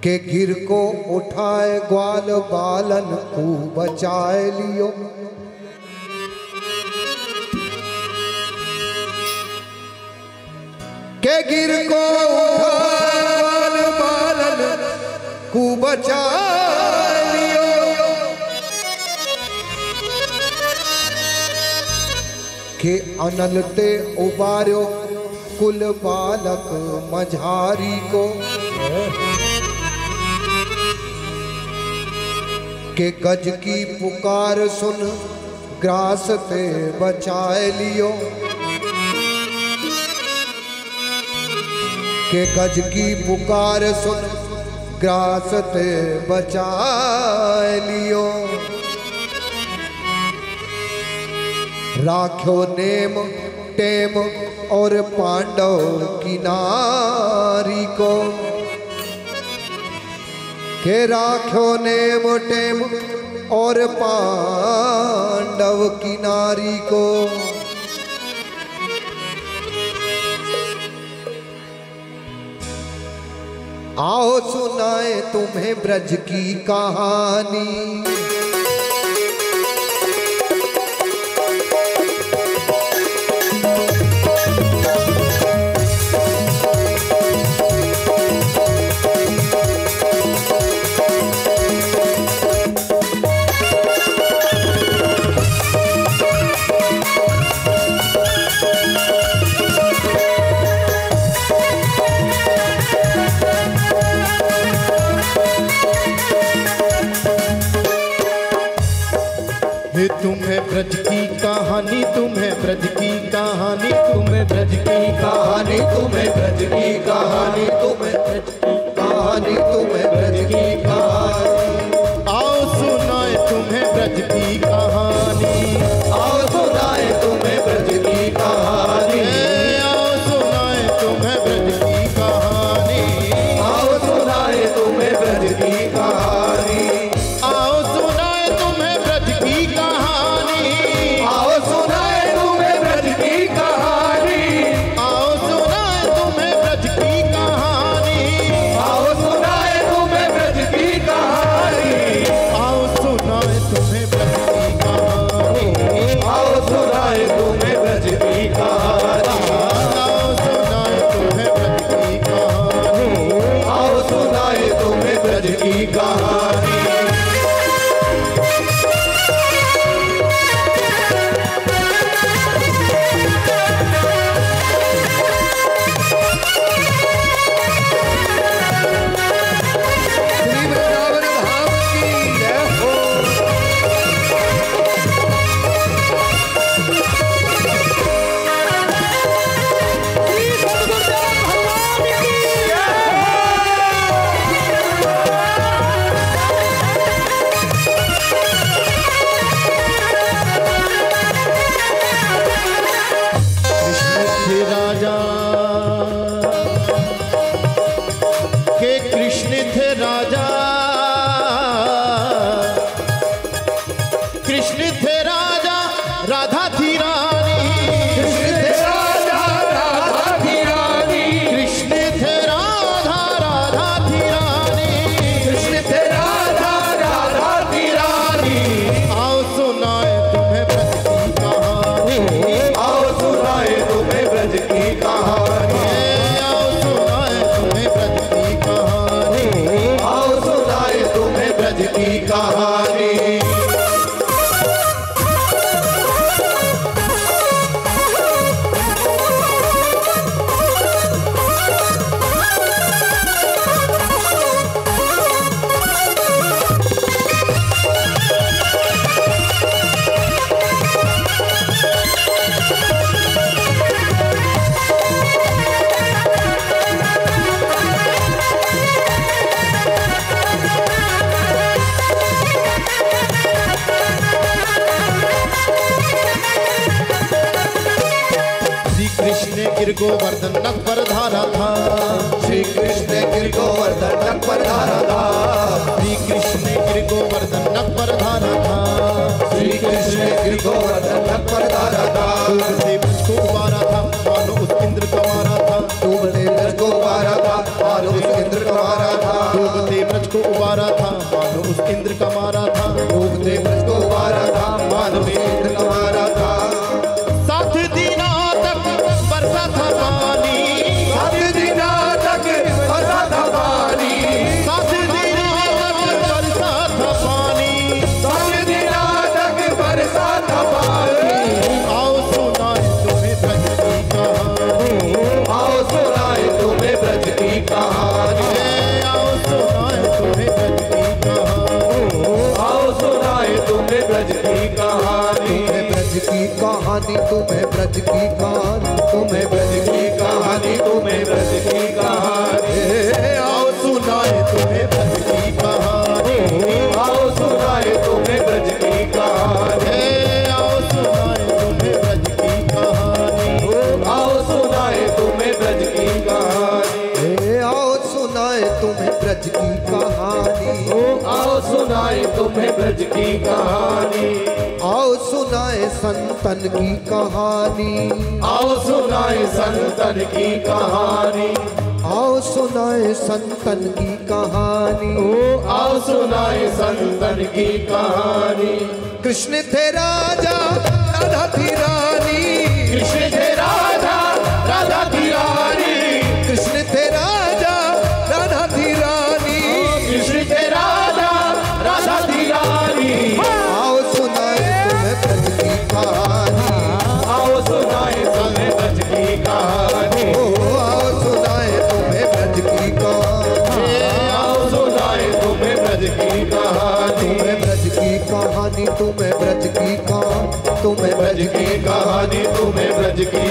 के गिर को उठाए ग्वाल बालन को बचाए लियो। के गिर को उठाए ग्वाल बालन को बचाए लियो। के अनलते उबार्यो कुल बालक मझारी को। के गज की पुकार सुन ग्रास ते बचाए लियो। के गज की पुकार सुन ग्रास ते बचाए लियो। राख्यो नेम टेम और पांडव की नारी को। के राख्यो नेम टेम और पांडव की नारी को। आओ सुनाए तुम्हें ब्रज की कहानी। तुम्हें ब्रज की कहानी, तुम्हें ब्रज की कहानी, तुम्हें ब्रज की कहानी, तुम्हें ब्रज की कहानी, तुम्हें ब्रज की कहानी, तुम्हें ब्रज की कहानी। आओ सुनाए तुम्हें ब्रज की कहानी। आओ सुनाए तुम्हें ब्रज की कहानी। आओ सुनाए तुम्हें ब्रज की कहानी। आओ सुनाए तुम्हें ब्रज की कहानी। आओ सुनाए तुम्हें ब्रज की कहानी। आओ सुनाए तुम्हें ब्रज की कहानी। आओ सुनाए तुम्हें ब्रज की कहानी। आओ सुनाए तुम्हें ब्रज की कहानी। आओ सुनाए तुम्हें ब्रज की कहानी। आओ सुनाए तुम्हें ब्रज की कहानी। आओ सुनाए तुम्हें ब्रज की कहानी। आओ सुनाए तुम्हें ब्रज की कहानी। कृष्ण थे राजा, राधा थी रानी। कृष्ण थे राजा, राधा थी रानी। कृष्ण थे राधा, राधा थी रानी। कृष्ण थे राधा, राधा थी रानी। आओ सुनाए तुम्हें ब्रज की कहानी। आओ सुनाए तुम्हें ब्रज की कहानी। आओ सुनाए तुम्हें ब्रज की कहानी। आओ सुनाए तुम्हें ब्रज की कहानी। गिर गोवर्धन नख पर धारा था। श्री कृष्ण गिर गोवर्धन नख पर धारा था। श्री कृष्ण गिर गोवर्धन नख पर धारा था। श्री कृष्ण गिर गोवर्धन नख पर धारा था। डूबते ब्रज को उबारा था, मानो उस इंद्र को मारा था। डूबते ब्रज को उबारा था, मानो उस इंद्र को मारा था। डूबते ब्रज को उबारा था, मानो उस इंद्र का मारा था। योग ने ब्रज को उबारा था, मानो उस इंद्र का मारा था। 7 दिनों तक बरसा था पानी, 7 दिनों तक बरसा था पानी, 7 दिनों तक बरसा था पानी, 7 दिनों तक बरसा था पानी। आओ सुनाए तुम्हें ब्रज की कहानी, आओ सुनाए तुम्हें ब्रज की कहानी, आओ सुनाए तुम्हें ब्रज की कहानी, आओ सुनाए तुम्हें ब्रज की कहानी। तुम्हें ब्रज की कहानी, तुम्हें ब्रज की कहानी, तुम्हें ब्रज की कहानी, तुम्हें ब्रज की कहानी। आओ सुनाए तुम्हें ब्रज की कहानी, आओ सुनाए तुम्हें ब्रज की कहानी, आओ सुनाए तुम्हें ब्रज की कहानी, आओ सुनाए तुम्हें ब्रज की कहानी, आओ सुनाए तुम्हें ब्रज की कहानी, आओ सुनाए तुम्हें ब्रज की कहानी, आओ सुनाए संतन की कहानी, आओ सुनाए संतन की कहानी, आओ सुनाए संतन की कहानी, आओ सुनाए संतन की कहानी। कृष्ण थे राजा, राधा थी रानी, कृष्ण थे राजा, राधा थी रानी, कृष्ण थे राजा, राधा थी रानी, कृष्ण थे राजा, राधा थी रानी। आओ सुनाए तुम्हें ब्रज की कहानी, आओ सुनाए तुम्हें ब्रज की कहानी, आओ सुनाए तुम्हें ब्रज की कहानी, आओ सुनाए तुम्हें ब्रज की कहानी, तुम्हें ब्रज की कहानी, तुम्हें ब्रज की कहानी, तुम्हें ब्रज की कहानी, तुम्हें ब्रज की